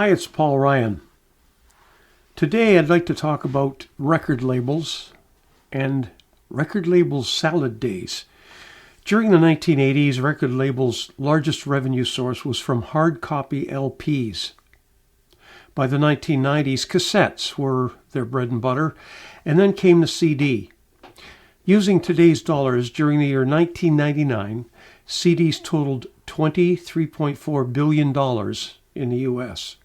Hi, it's Paul Ryan. Today I'd like to talk about record labels and record labels salad days. During the 1980s, record labels' largest revenue source was from hard copy LPs. By the 1990s, cassettes were their bread and butter, and then came the CD. Using today's dollars, during the year 1999, CDs totaled $23.4 billion in the U.S.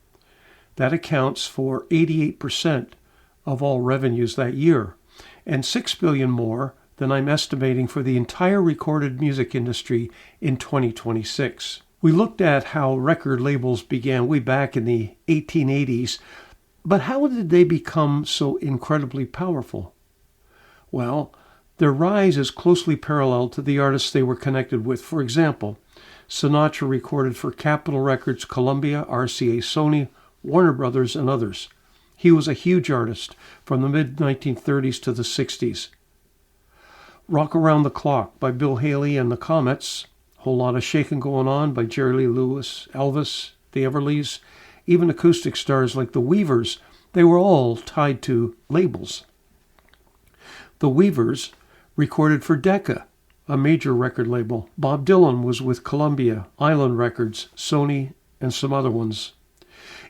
That accounts for 88% of all revenues that year, and $6 billion more than I'm estimating for the entire recorded music industry in 2026. We looked at how record labels began way back in the 1880s, but how did they become so incredibly powerful? Well, their rise is closely parallel to the artists they were connected with. For example, Sinatra recorded for Capitol Records, Columbia, RCA, Sony, Warner Brothers, and others. He was a huge artist from the mid-1930s to the 60s. Rock Around the Clock by Bill Haley and the Comets, Whole Lot of Shakin' Going On by Jerry Lee Lewis, Elvis, the Everlys, even acoustic stars like the Weavers, they were all tied to labels. The Weavers recorded for Decca, a major record label. Bob Dylan was with Columbia, Island Records, Sony, and some other ones.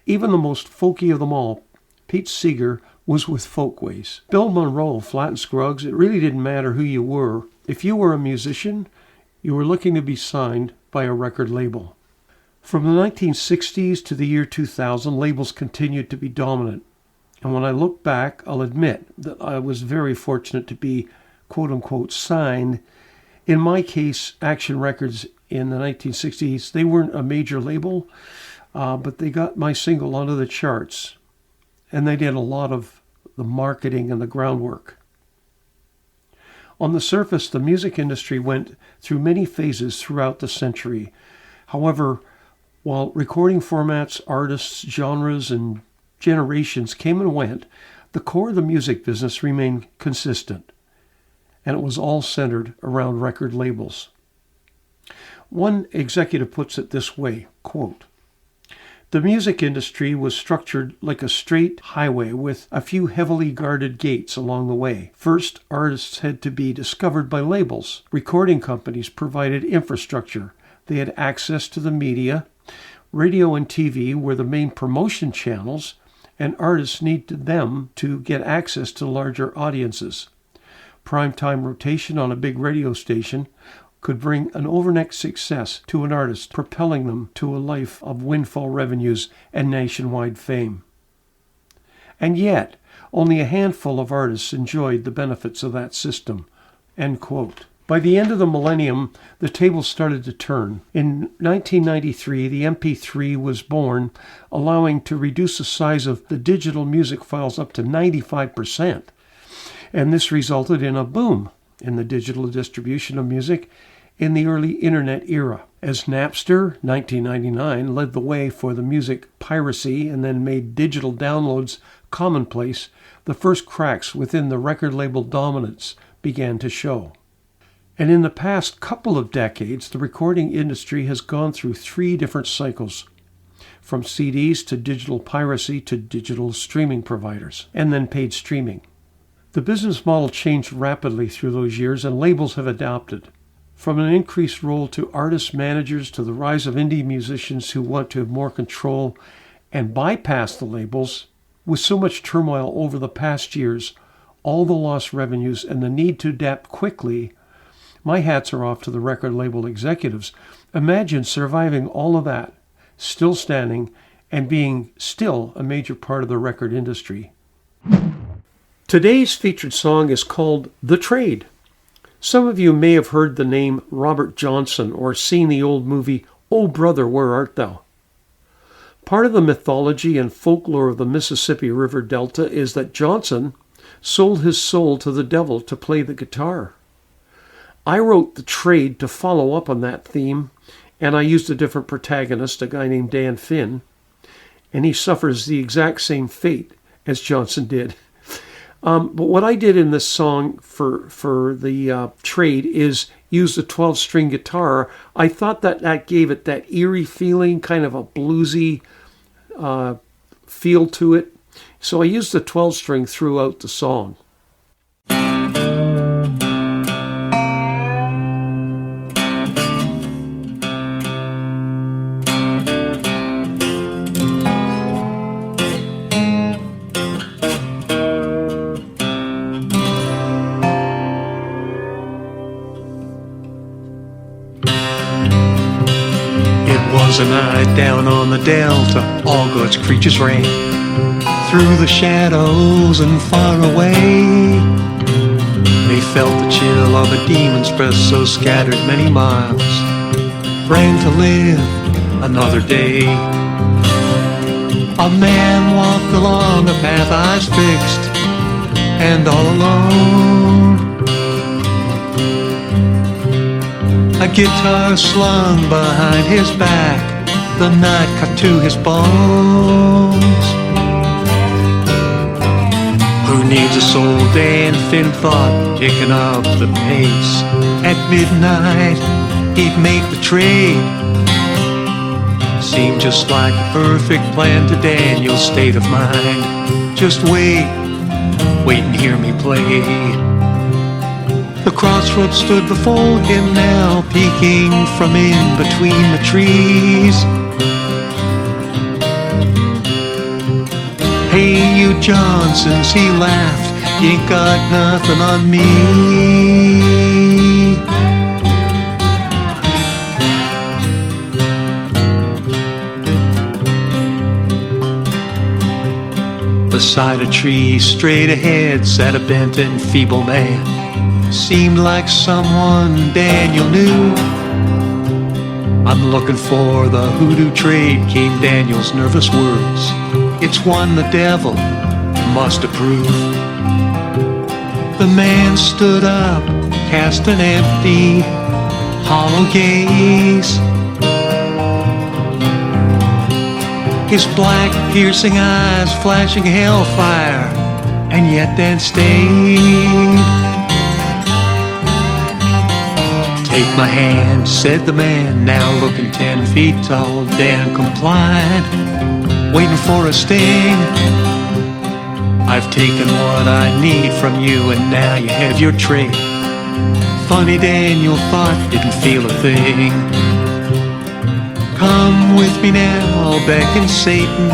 Even the most folky of them all, Pete Seeger, was with Folkways. Bill Monroe, Flat and Scruggs, it really didn't matter who you were. If you were a musician, you were looking to be signed by a record label. From the 1960s to the year 2000, labels continued to be dominant. And when I look back, I'll admit that I was very fortunate to be, quote-unquote, signed. In my case, Action Records in the 1960s, they weren't a major label, but they got my single onto the charts. And they did a lot of the marketing and the groundwork. On the surface, the music industry went through many phases throughout the century. However, while recording formats, artists, genres, and generations came and went, the core of the music business remained consistent, and it was all centered around record labels. One executive puts it this way, quote, "The music industry was structured like a straight highway with a few heavily guarded gates along the way. First, artists had to be discovered by labels. Recording companies provided infrastructure. They had access to the media. Radio and TV were the main promotion channels, and artists needed them to get access to larger audiences. Primetime rotation on a big radio station could bring an overnight success to an artist, propelling them to a life of windfall revenues and nationwide fame. And yet, only a handful of artists enjoyed the benefits of that system." End quote. By the end of the millennium, the tables started to turn. In 1993, the MP3 was born, allowing to reduce the size of the digital music files up to 95%. And this resulted in a boom in the digital distribution of music in the early internet era. As Napster, 1999, led the way for the music piracy and then made digital downloads commonplace, the first cracks within the record label dominance began to show. And in the past couple of decades, the recording industry has gone through 3 different cycles, from CDs to digital piracy to digital streaming providers, and then paid streaming. The business model changed rapidly through those years, and labels have adapted. From an increased role to artist managers to the rise of indie musicians who want to have more control and bypass the labels, with so much turmoil over the past years, all the lost revenues and the need to adapt quickly, my hats are off to the record label executives. Imagine surviving all of that, still standing, and being still a major part of the record industry. Today's featured song is called The Trade. Some of you may have heard the name Robert Johnson or seen the old movie Oh Brother, Where Art Thou? Part of the mythology and folklore of the Mississippi River Delta is that Johnson sold his soul to the devil to play the guitar. I wrote The Trade to follow up on that theme, and I used a different protagonist, a guy named Dan Finn, and he suffers the exact same fate as Johnson did. But what I did in this song for the Trade is use the 12-string guitar. I thought that gave it that eerie feeling, kind of a bluesy feel to it. So I used the 12-string throughout the song. Was a night down on the delta, all God's creatures ran through the shadows and far away. They felt the chill of a demon's breath, so scattered many miles, ran to live another day. A man walked along a path, eyes fixed and all alone. A guitar slung behind his back, the night cut to his bones. Who needs a soul day and thin thought picking up the pace? At midnight he'd make the trade. Seemed just like a perfect plan to Daniel's state of mind. Just wait and hear me play. The crossroads stood before him now, peeking from in between the trees. Hey, you Johnsons, he laughed, you ain't got nothing on me. Beside a tree, straight ahead, sat a bent and feeble man. Seemed like someone Daniel knew. I'm looking for the hoodoo trade, came Daniel's nervous words. It's one the devil must approve. The man stood up, cast an empty, hollow gaze. His black, piercing eyes flashing hellfire, and yet Dan stayed. Take my hand, said the man, now looking 10 feet tall. Dan complied, waiting for a sting. I've taken what I need from you, and now you have your trade. Funny Daniel thought, didn't feel a thing. Come with me now, beckoned Satan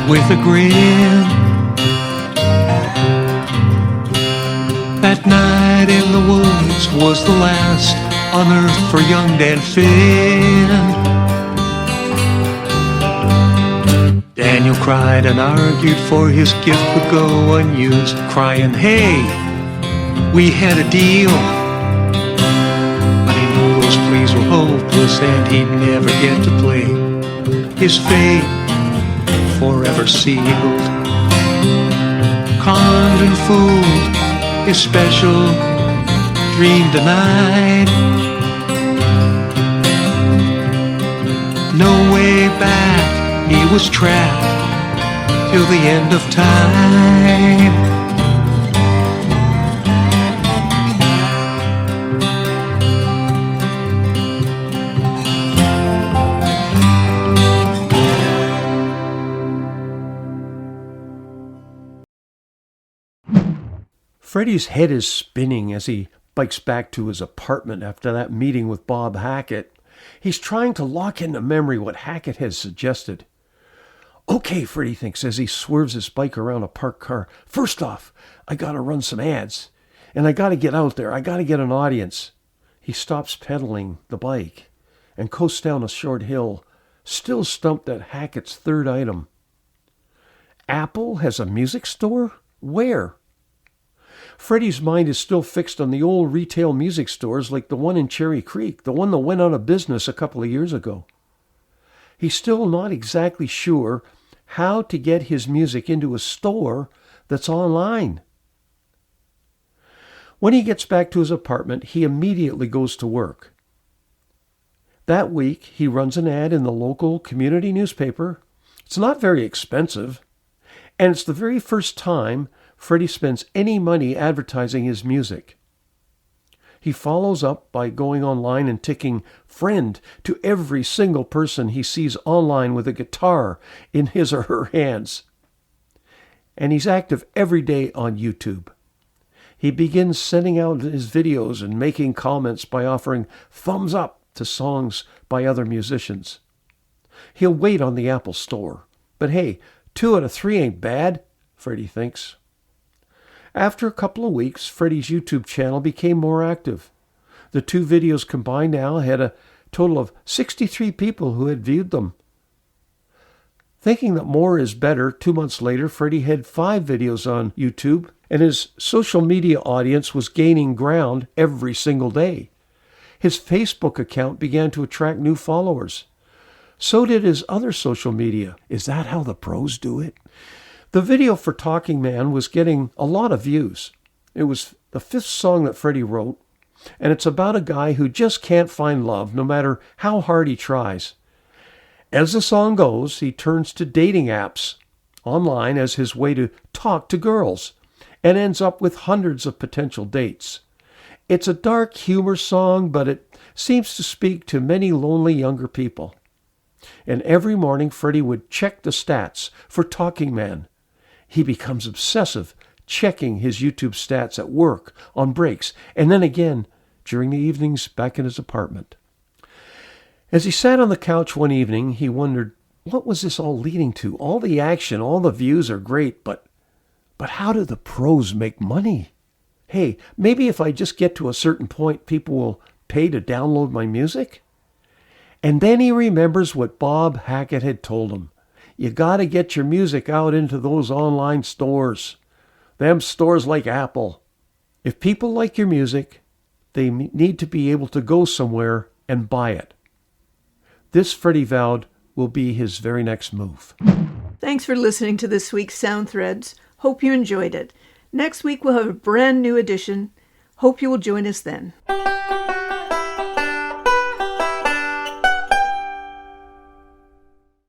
with a grin. That night in the woods was the last on earth for young Dan Finn. Daniel cried and argued, for his gift would go unused, crying, hey, we had a deal. But he knew those pleas were hopeless and he'd never get to play. His fate forever sealed. Conned and fooled, his special dream denied. No way back, he was trapped till the end of time. Freddie's head is spinning as he bikes back to his apartment after that meeting with Bob Hackett. He's trying to lock into memory what Hackett has suggested. Okay, Freddie thinks as he swerves his bike around a parked car. First off, I gotta run some ads. And I gotta get out there. I gotta get an audience. He stops pedaling the bike and coasts down a short hill, still stumped at Hackett's third item. Apple has a music store? Where? Freddie's mind is still fixed on the old retail music stores like the one in Cherry Creek, the one that went out of business a couple of years ago. He's still not exactly sure how to get his music into a store that's online. When he gets back to his apartment, he immediately goes to work. That week, he runs an ad in the local community newspaper. It's not very expensive, and it's the very first time Freddie spends any money advertising his music. He follows up by going online and ticking friend to every single person he sees online with a guitar in his or her hands. And he's active every day on YouTube. He begins sending out his videos and making comments by offering thumbs up to songs by other musicians. He'll wait on the Apple Store. But hey, 2 out of 3 ain't bad, Freddie thinks. After a couple of weeks, Freddie's YouTube channel became more active. The 2 videos combined now had a total of 63 people who had viewed them. Thinking that more is better, 2 months later, Freddie had 5 videos on YouTube, and his social media audience was gaining ground every single day. His Facebook account began to attract new followers. So did his other social media. Is that how the pros do it? The video for Talking Man was getting a lot of views. It was the 5th song that Freddie wrote, and it's about a guy who just can't find love no matter how hard he tries. As the song goes, he turns to dating apps online as his way to talk to girls and ends up with hundreds of potential dates. It's a dark humor song, but it seems to speak to many lonely younger people. And every morning, Freddie would check the stats for Talking Man. He becomes obsessive, checking his YouTube stats at work, on breaks, and then again during the evenings back in his apartment. As he sat on the couch one evening, he wondered, what was this all leading to? All the action, all the views are great, but how do the pros make money? Hey, maybe if I just get to a certain point, people will pay to download my music? And then he remembers what Bob Hackett had told him. You got to get your music out into those online stores. Them stores like Apple. If people like your music, they need to be able to go somewhere and buy it. This, Freddie vowed, will be his very next move. Thanks for listening to this week's Sound Threads. Hope you enjoyed it. Next week we'll have a brand new edition. Hope you will join us then.